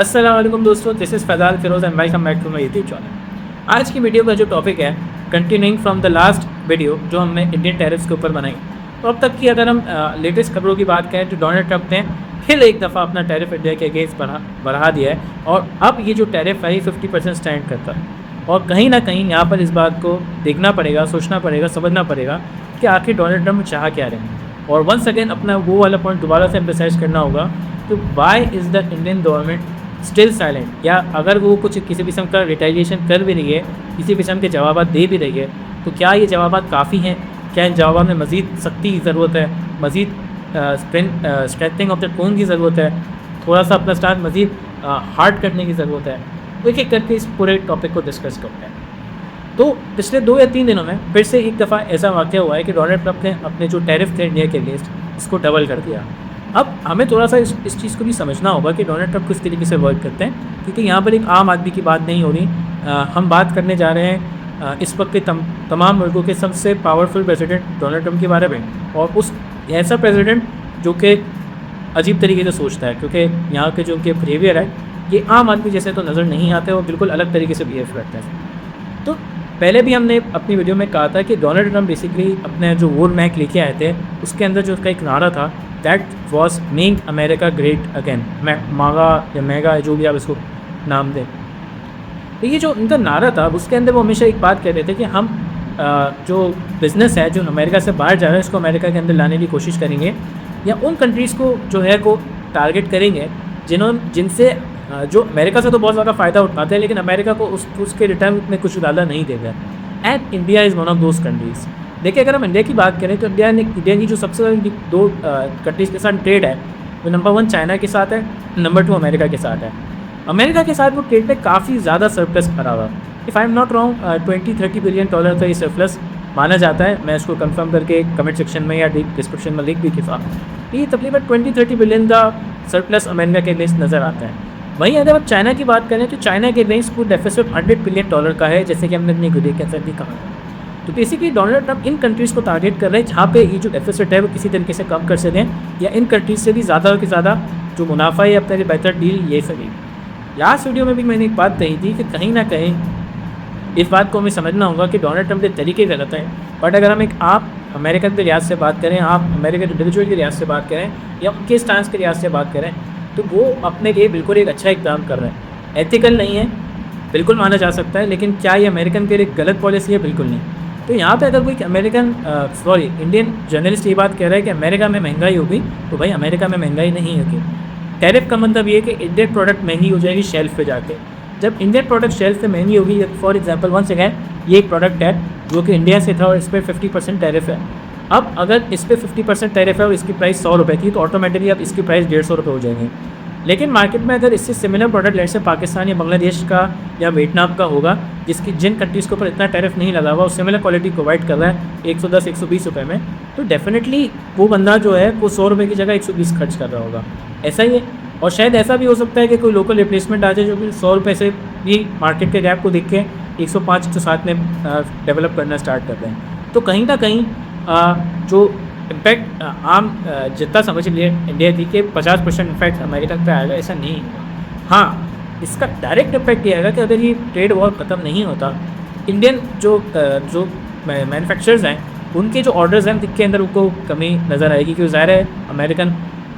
अस्सलाम वालेकुम दोस्तों, this is Faizal Firoz and welcome back to my YouTube channel. आज की वीडियो का जो टॉपिक है, continuing from the last video जो हमने इंडियन टैरिफ्स के ऊपर बनाई। तो अब तक की अगर हम लेटेस्ट खबरों की बात करें तो डोनाल्ड ट्रंप ने फिर एक दफ़ा अपना टैरिफ इंडिया के अगेंस्ट बढ़ा दिया है और अब ये जो टैरिफ है ये 50% स्टैंड करता है। और कहीं ना कहीं यहाँ पर इस बात को देखना पड़ेगा, सोचना पड़ेगा, समझना पड़ेगा कि आखिर डोनाल्ड ट्रंप चाह क्या रहे हैं। और वंस अगेन अपना वो वाला पॉइंट दोबारा से एम्फसाइज करना होगा कि why is the Indian government still silent, या अगर वो कुछ किसी किस्म का रिटेलिएशन कर भी रही है, किसी किस्म के जवाब दे भी रही है, तो क्या ये जवाब काफ़ी हैं? क्या इन जवाब में मज़ीद सख्ती की ज़रूरत है, मज़ीद स्ट्रेंथनिंग ऑफ द टोन की ज़रूरत है, थोड़ा सा अपना स्टांस मज़ीद हार्ड करने की ज़रूरत है? तो एक एक करके इस पूरे टॉपिक को डिस्कस करते हैं। तो पिछले 2 या 3 दिनों में फिर से एक दफ़ा ऐसा वाक़या हुआ है कि डोनाल्ड ट्रंप ने अपने जो टैरिफ थे इंडिया के अगेंस्ट, इसको डबल कर दिया। अब हमें थोड़ा सा इस चीज़ को भी समझना होगा कि डोनाल्ड ट्रंप किस तरीके से वर्क करते हैं, क्योंकि यहाँ पर एक आम आदमी की बात नहीं हो रही। हम बात करने जा रहे हैं इस वक्त के तमाम मुल्कों के सबसे पावरफुल प्रेसिडेंट डोनाल्ड ट्रंप के बारे में, और उस ऐसा प्रेसिडेंट जो कि अजीब तरीके से सोचता है, क्योंकि यहाँ के जो उनके बिहेवियर है ये आम आदमी जैसे तो नज़र नहीं आते, वो बिल्कुल अलग तरीके से बिहेव करते हैं। तो पहले भी हमने अपनी वीडियो में कहा था कि डोनाल्ड ट्रंप बेसिकली अपने जो वोट मैक लेके आए थे, उसके अंदर जो उसका एक नारा था, that was make America great again, मागा या मेगा जो भी आप इसको नाम दें। तो ये जो उनका नारा था उसके अंदर वो हमेशा एक बात कहते थे कि हम जो बिज़नेस है जो अमेरिका से बाहर जा रहा है इसको अमेरिका के अंदर लाने की कोशिश करेंगे, या उन कंट्रीज़ को जो है को टारगेट करेंगे जिनसे जो अमेरिका से तो बहुत ज़्यादा फ़ायदा उठाते हैं, लेकिन अमेरिका को उसके रिटर्न में कुछ ज़्यादा नहीं देगा। And India is one of those countries. देखिए, अगर हम इंडिया की बात करें तो इंडिया की जो सबसे बड़ी 2 कंट्रीज़ के साथ ट्रेड है वो नंबर 1 चाइना के साथ है, नंबर 2 अमेरिका के साथ है। अमेरिका के साथ वो ट्रेड में काफ़ी ज़्यादा सरप्लस भरा हुआ। If I am not wrong, $20-30 billion का ये सरप्लस माना जाता है। मैं इसको कंफर्म करके कमेंट सेक्शन में या डिस्क्रिप्शन में लिख भी के साथ, ये तकरीबन 20-30 बिलियन का सरप्लस अमेरिका के अगेंस्ट नज़र आता है। वहीं अगर आप चाइना की बात करें तो चाइना के अगेंस्ट को डेफिसिट $100 बिलियन का है, जैसे कि हमने अपनी वीडियो के अंदर भी कहा। तो बेसिकली डोनाल्ड ट्रंप इन कंट्रीज़ को टारगेट कर रहे हैं जहाँ पे ये जो डेफिसिट है वो किसी तरीके से कम कर सकें, या इन कंट्रीज़ से भी ज़्यादा से ज़्यादा जो मुनाफा है अपने लिए बेहतर डील ये सकें। लास्ट वीडियो में भी मैंने एक बात कही थी कि कहीं ना कहीं इस बात को हमें समझना होगा कि डोनाल्ड ट्रंप के तरीके गलत हैं, बट अगर हम एक आप अमेरिकन के लिहाज से बात करें, आप अमेरिकन इंडिविजुअल के लिहाज से बात करें, या उनके स्टांस के लिहाज से बात करें, तो वो अपने लिए बिल्कुल एक अच्छा इक़दाम कर रहे हैं। एथिकल नहीं है, बिल्कुल माना जा सकता है, लेकिन क्या ये अमेरिकन के लिए एक गलत पॉलिसी है? बिल्कुल नहीं। तो यहाँ पे अगर कोई इंडियन जर्नलिस्ट ये बात कह रहा है कि अमेरिका में महंगाई होगी, तो भाई अमेरिका में महंगाई नहीं होगी। टैरिफ का मतलब ये है कि इंडियन प्रोडक्ट महंगी हो जाएगी शेल्फ पे जाके। जब इंडियन प्रोडक्ट शेल्फ पे महंगी होगी, फॉर एग्जांपल वंस अगेन ये एक प्रोडक्ट है जो कि इंडिया से था और इस पर 50% टैरिफ है। अब अगर इस पर 50% टैरिफ है और इसकी प्राइस 100 रुपये थी, तो ऑटोमेटिकली अब इसकी प्राइस 150 रुपये हो जाएंगे। लेकिन मार्केट में अगर इससे सिमिलर प्रोडक्ट जैसे पाकिस्तान या बांग्लादेश का या वियतनाम का होगा, जिन कंट्रीज़ के ऊपर इतना टैरिफ नहीं लगा हुआ और सिमिलर क्वालिटी प्रोवाइड कर रहा है 110-120 रुपये में, तो डेफिनेटली वो बंदा जो है वो 100 रुपये की जगह 120 खर्च कर रहा होगा। ऐसा ही है। और शायद ऐसा भी हो सकता है कि कोई लोकल रिप्लेसमेंट आ जाए जो कि 100 रुपये से भी मार्केट के गैप को देख के 105-107 में डेवलप करना स्टार्ट कर रहे हैं। तो कहीं ना कहीं जो इम्पैक्ट आम जितना समझ लिए इंडिया थी कि 50% इम्पैक्ट अमेरिका पे आएगा, ऐसा नहीं। हाँ, इसका डायरेक्ट इम्पैक्ट ये आएगा कि अगर ये ट्रेड वॉर ख़त्म नहीं होता, इंडियन जो मैन्युफैक्चरर्स हैं उनके जो ऑर्डर्स हैं उनके अंदर उनको कमी नज़र आएगी, क्योंकि ज़ाहिर है अमेरिकन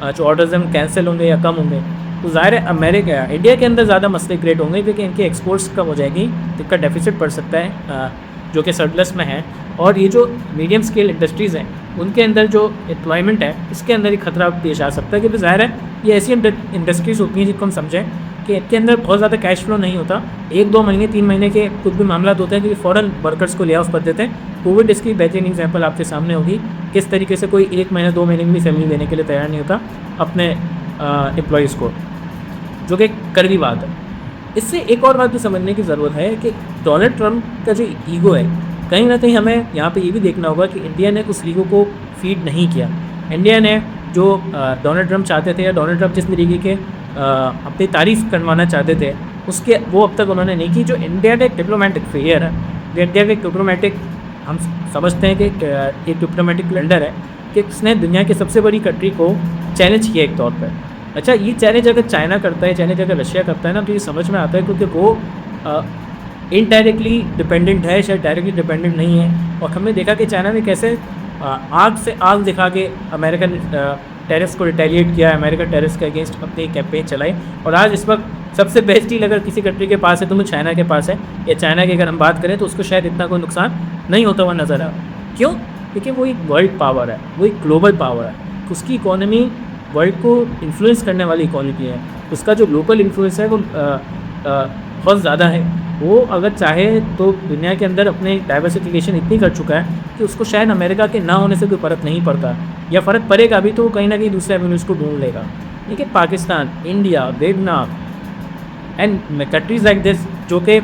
जो ऑर्डर्स हैं कैंसिल होंगे या कम होंगे, तो ज़ाहिर है इंडिया के अंदर ज़्यादा मसले क्रिएट होंगे, क्योंकि इनके एक्सपोर्ट्स कम हो जाएगी, तो इनका डेफिसिट बढ़ सकता है जो कि सरप्लस में है। और ये जो मीडियम स्केल इंडस्ट्रीज़ हैं उनके अंदर जो एम्प्लॉयमेंट है इसके अंदर ही खतरा पेश आ सकता है, क्योंकि ज़ाहिर है ये ऐसी इंडस्ट्रीज़ होती हैं जिनको हम समझें कि इनके अंदर बहुत ज़्यादा कैश फ्लो नहीं होता। 1-2 महीने 3 महीने के कुछ भी मामला होते हैं कि फ़ौरन वर्कर्स को ले ऑफ कर देते हैं। कोविड इसकी बेहतरीन एग्जाम्पल आपके सामने होगी, किस तरीके से कोई 1 महीने 2 महीने की भी सैलरी देने के लिए तैयार नहीं होता अपने एम्प्लॉयज़ को, जो कि कड़वी बात है। इससे एक और बात भी समझने की ज़रूरत है कि डोनाल्ड ट्रंप का जो ईगो है, कहीं ना कहीं हमें यहाँ पे ये भी देखना होगा कि इंडिया ने उस ईगो को फीड नहीं किया। इंडिया ने जो डोनाल्ड ट्रंप चाहते थे, या डोनाल्ड ट्रंप जिस तरीके के अपनी तारीफ़ करवाना चाहते थे, उसके वो अब तक उन्होंने नहीं की। जो इंडिया का एक डिप्लोमेटिक फेलियर है, इंडिया का एक डिप्लोमेटिक, हम समझते हैं कि एक डिप्लोमेटिक ब्लंडर है कि इसने दुनिया की सबसे बड़ी कंट्री को चैलेंज किया एक तौर पर। अच्छा, ये चैलेंज अगर चाइना करता है, चैलेंज अगर रशिया करता है ना, तो ये समझ में आता है क्योंकि वो इनडायरेक्टली डिपेंडेंट है, शायद डायरेक्टली डिपेंडेंट नहीं है। और हमने देखा कि चाइना ने कैसे आग से आग दिखा के अमेरिकन टेररिस्ट को रिटेलिएट किया, अमेरिकन टेररिस्ट के अगेंस्ट अपनी कैंपेन चलाई। और आज इस वक्त सबसे बेस्ट डील अगर किसी कंट्री के पास है तो वो चाइना के पास है, या चाइना की अगर हम बात करें तो उसको शायद इतना कोई नुकसान नहीं होता हुआ नज़र आ। क्यों? क्योंकि वो एक वर्ल्ड पावर है, वो एक ग्लोबल पावर है, उसकी इकोनॉमी वर्ल्ड को इन्फ्लुएंस करने वाली इकोनॉमी है, उसका जो लोकल इन्फ्लुएंस है वो बहुत ज़्यादा है। वो अगर चाहे तो दुनिया के अंदर अपने डाइवर्सिफिकेशन इतनी कर चुका है कि उसको शायद अमेरिका के ना होने से कोई फ़र्क नहीं पड़ता, या फ़र्क पड़ेगा भी तो कहीं ना कहीं दूसरे एवेन्यूज़ को ढूंढ लेगा। लेकिन Pakistan, India, Vietnam and countries like this जो कि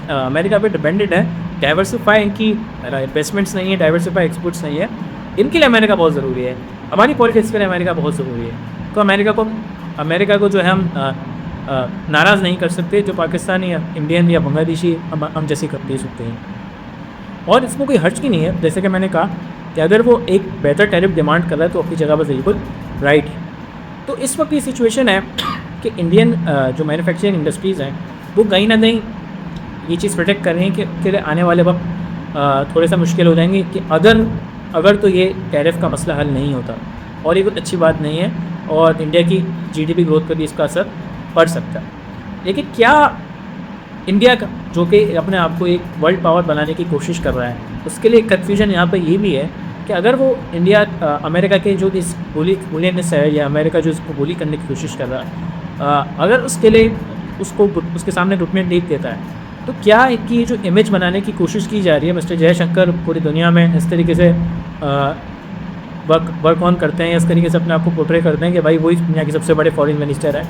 अमेरिका पे डिपेंडेंट है, डाइवर्सिफाई इनकी इन्वेस्टमेंट्स नहीं है, डाइवर्सिफाई एक्सपोर्ट्स नहीं है, इनके लिए अमेरिका बहुत ज़रूरी है। हमारी पॉलिटिक्स के लिए अमेरिका बहुत ज़रूरी है। तो अमेरिका को जो है हम नाराज़ नहीं कर सकते, जो पाकिस्तानी या इंडियन या बांग्लादेशी हम जैसी कंट्रीज होते हैं। और इसमें कोई हर्ज की नहीं है, जैसे कि मैंने कहा कि अगर वो एक बेहतर टैरिफ डिमांड कर रहा है तो अपनी जगह पर बिल्कुल राइट है। तो इस वक्त ये सिचुएशन है कि इंडियन जो मैन्युफैक्चरिंग इंडस्ट्रीज़ हैं वो कहीं ना कहीं ये चीज़ प्रोटेक्ट कर रही हैं कि उनके लिए आने वाले वक्त थोड़े सा मुश्किल हो जाएंगे कि अगर तो ये टैरिफ का मसला हल नहीं होता, और ये कोई अच्छी बात नहीं है, और इंडिया की जीडीपी ग्रोथ पर भी इसका असर पड़ सकता है। लेकिन क्या इंडिया का जो कि अपने आप को एक वर्ल्ड पावर बनाने की कोशिश कर रहा है, उसके लिए कन्फ्यूजन यहाँ पर ये भी है कि अगर वो इंडिया अमेरिका के जो इस बुलियनेस है, या अमेरिका जो इसको बुली करने की कोशिश कर रहा है, अगर उसके लिए उसके सामने घुटने टेक देता है, तो क्या इनकी जो इमेज बनाने की कोशिश की जा रही है मिस्टर जयशंकर पूरी दुनिया में इस तरीके से वर्क ऑन करते हैं, इस तरीके से अपने आप को पोर्ट्रे करते हैं कि भाई वही दुनिया के सबसे बड़े फॉरेन मिनिस्टर है,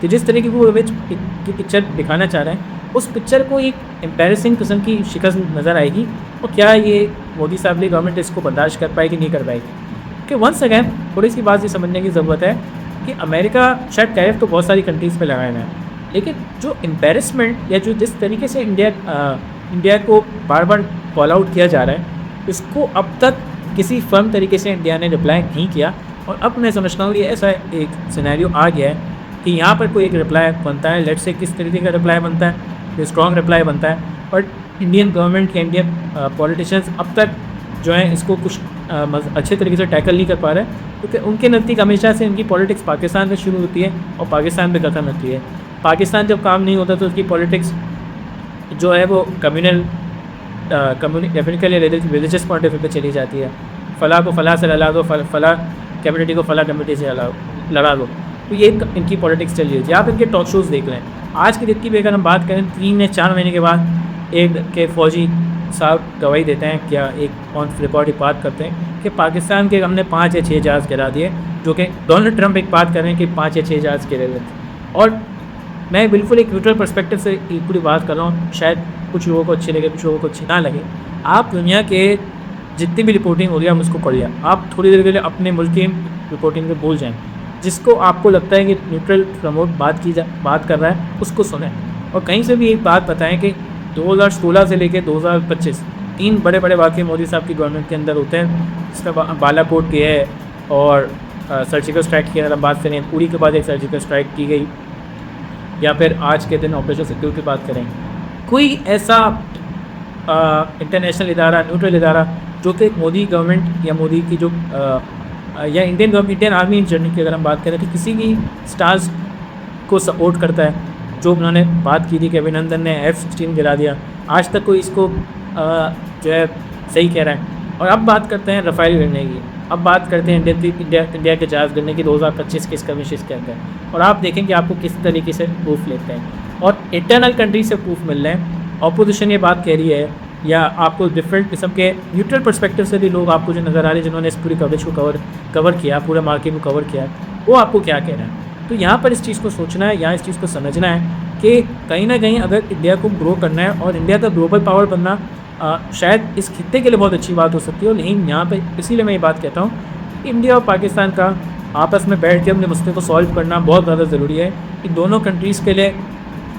तो जिस तरीके की वो इमेज की पिक्चर दिखाना चाह रहे हैं, उस पिक्चर को एक एम्बैरेसिंग किस्म की शिकस्त नज़र आएगी। और क्या ये मोदी साहब की गवर्नमेंट इसको बर्दाश्त कर पाएगी, नहीं कर पाएगी? कि वंस अगैन थोड़ी सी बात ये समझने की ज़रूरत है कि अमेरिका शायद टैरिफ तो बहुत सारी कंट्रीज़ पे लगाए हैं, लेकिन जो एम्बैरेसमेंट या जो जिस तरीके से इंडिया को बार बार कॉल आउट किया जा रहा है, इसको अब तक किसी फर्म तरीके से इंडिया ने रिप्लाई नहीं किया। और अब मैं समझता हूँ कि ऐसा एक सिनेरियो आ गया है कि यहाँ पर कोई एक रिप्लाई बनता है। लेट्स से किस तरीके का रिप्लाई बनता है, स्ट्रॉन्ग रिप्लाई बनता है, और इंडियन गवर्नमेंट या इंडियन पॉलिटिशियंस अब तक जो है इसको कुछ अच्छे तरीके से टैकल नहीं कर पा रहे, क्योंकि उनके नज़दीक हमेशा से इनकी पॉलिटिक्स पाकिस्तान से शुरू होती है और पाकिस्तान पे ख़त्म होती है। पाकिस्तान जब काम नहीं होता तो उसकी पॉलिटिक्स जो है वो कम्युनिकली रिलीजियस पॉइंट ऑफ व्यू पे चली जाती है। फ़लाँ को फ़लाँ से लड़ा दो, फ़लाँ कम्युनिटी को फ़लाँ कम्युनिटी से लड़ा दो, तो ये इनकी पॉलिटिक्स चल रही है। आप इनके टॉक शोज़ देख लें, आज की डेट की भी अगर हम बात करें, 3 या 4 महीने के बाद एक के फ़ौजी साहब गवाही देते हैं, क्या एक ऑन रिकॉर्ड बात करते हैं कि पाकिस्तान के हमने 5 या 6 जहाज़ गिरा दिए, जो कि डोनाल्ड ट्रंप एक बात कर रहे हैं कि 5 या 6 जहाज़ गिरे हुए थे। और मैं बिल्कुल एक न्यूट्रल पर्सपेक्टिव से पूरी बात कर रहा हूँ, शायद कुछ लोगों को अच्छी लगे, कुछ लोगों को अच्छी ना लगे। आप दुनिया के जितनी भी रिपोर्टिंग हो रही है हम उसको पढ़िए, आप थोड़ी देर के लिए अपने मुल्क की रिपोर्टिंग में भूल जाएँ। जिसको आपको लगता है कि न्यूट्रल प्रमोट बात कर रहा है, उसको सुने, और कहीं से भी एक बात बताएं कि 2016 से लेकर 2025 3 बड़े बड़े वाक़े मोदी साहब की गवर्नमेंट के अंदर होते हैं, जिसमें बालाकोट की है, और सर्जिकल स्ट्राइक की अगर हम बात करें, पूरी के बाद एक सर्जिकल स्ट्राइक की गई, या फिर आज के दिन ऑपरेशन सिक्योर की बात करें। कोई ऐसा इंटरनेशनल इदारा, न्यूट्रल इदारा जो कि मोदी गवर्नमेंट या मोदी की जो या इंडियन आर्मी जर्नी की अगर हम बात करें तो किसी भी स्टार्स को सपोर्ट करता है, जो उन्होंने बात की थी कि अभिनंदन ने F-16 गिरा दिया, आज तक कोई इसको जो है सही कह रहा है। और अब बात करते हैं रफ़ाइल गिरने की, अब बात करते हैं इंडिया के जहाज़ गिरने की 2025 के इसका विशेष के अंदर, और आप देखें कि आपको किस तरीके से प्रूफ लेते हैं, और इंटरनल कंट्री से प्रूफ मिल रहे हैं। अपोजिशन ये बात कह रही है, या आपको डिफरेंट किस्म के न्यूट्रल पर्सपेक्टिव से भी लोग आपको जो नज़र आ रहे हैं, जिन्होंने इस पूरी कवरेज को कवर किया, पूरे मार्केट को कवर किया है, वो आपको क्या कह रहे हैं। तो यहाँ पर इस चीज़ को सोचना है, यहाँ इस चीज़ को समझना है कि कहीं ना कहीं अगर इंडिया को ग्रो करना है और इंडिया का ग्लोबल पावर बनना शायद इस खित्ते के लिए बहुत अच्छी बात हो सकती है। लेकिन यहाँ पर इसीलिए मैं ये बात कहता हूँ, इंडिया और पाकिस्तान का आपस में बैठ के अपने मसले को सॉल्व करना बहुत ज़्यादा ज़रूरी है। इन दोनों कंट्रीज़ के लिए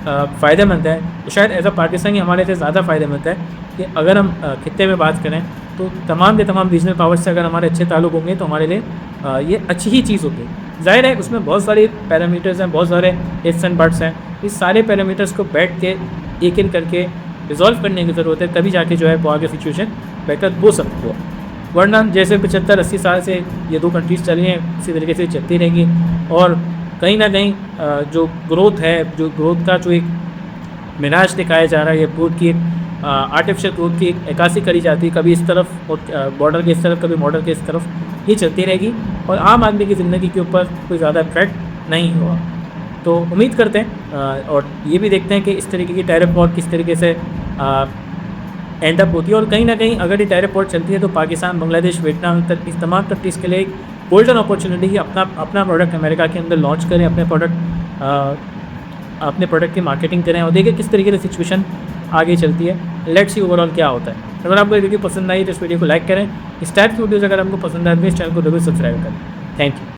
फ़ायदेमंद है, तो शायद एज अ पाकिस्तानी हमारे लिए ज़्यादा फ़ायदेमंद है कि अगर हम खित्ते में बात करें तो तमाम के तमाम रीजनल पावर से अगर हमारे अच्छे ताल्लुक़ होंगे तो हमारे लिए ये अच्छी ही चीज़ होगी। ज़ाहिर है उसमें बहुत सारे पैरामीटर्स हैं, बहुत सारे इफ्स एंड बट्स हैं। इस सारे पैरामीटर्स को बैठ के एक करके रिजॉल्व करने की ज़रूरत है, तभी जाके जो है वो आगे सिचुएशन बेहतर हो सकती है। वरना जैसे 75-80 साल से ये दो कंट्रीज़ चली हैं इसी तरीके से चलती रहेंगी और कहीं ना कहीं जो ग्रोथ है, जो ग्रोथ का जो एक मिनाज दिखाया जा रहा है, ये ग्रोथ की एक आर्टिफिशियल ग्रोथ की एक अक्कासी करी जाती है, कभी इस तरफ और बॉर्डर के इस तरफ, कभी बॉर्डर के इस तरफ, ये चलती रहेगी और आम आदमी की ज़िंदगी के ऊपर कोई ज़्यादा इफेक्ट नहीं हुआ। तो उम्मीद करते हैं और ये भी देखते हैं कि इस तरीके की टैरिफ वॉर किस तरीके से एंड अप होती है और कहीं ना कहीं अगर ये टैरिफ वॉर चलती है तो पाकिस्तान, बांग्लादेश, वियतनाम तक इस तमाम कंट्रीज़ के लिए एक गोल्डन अपॉर्चुनिटी है अपना प्रोडक्ट अमेरिका के अंदर लॉन्च करें, अपने प्रोडक्ट की मार्केटिंग करें और देखें किस तरीके से सिचुएशन आगे चलती है। लेट्स सी ओवरऑल क्या होता है। अगर आपको ये वीडियो पसंद आई तो इस वीडियो को लाइक करें। इस टाइप की वीडियोज़ अगर आपको पसंद आए तो इस चैनल को जरूर सब्सक्राइब करें। Thank you.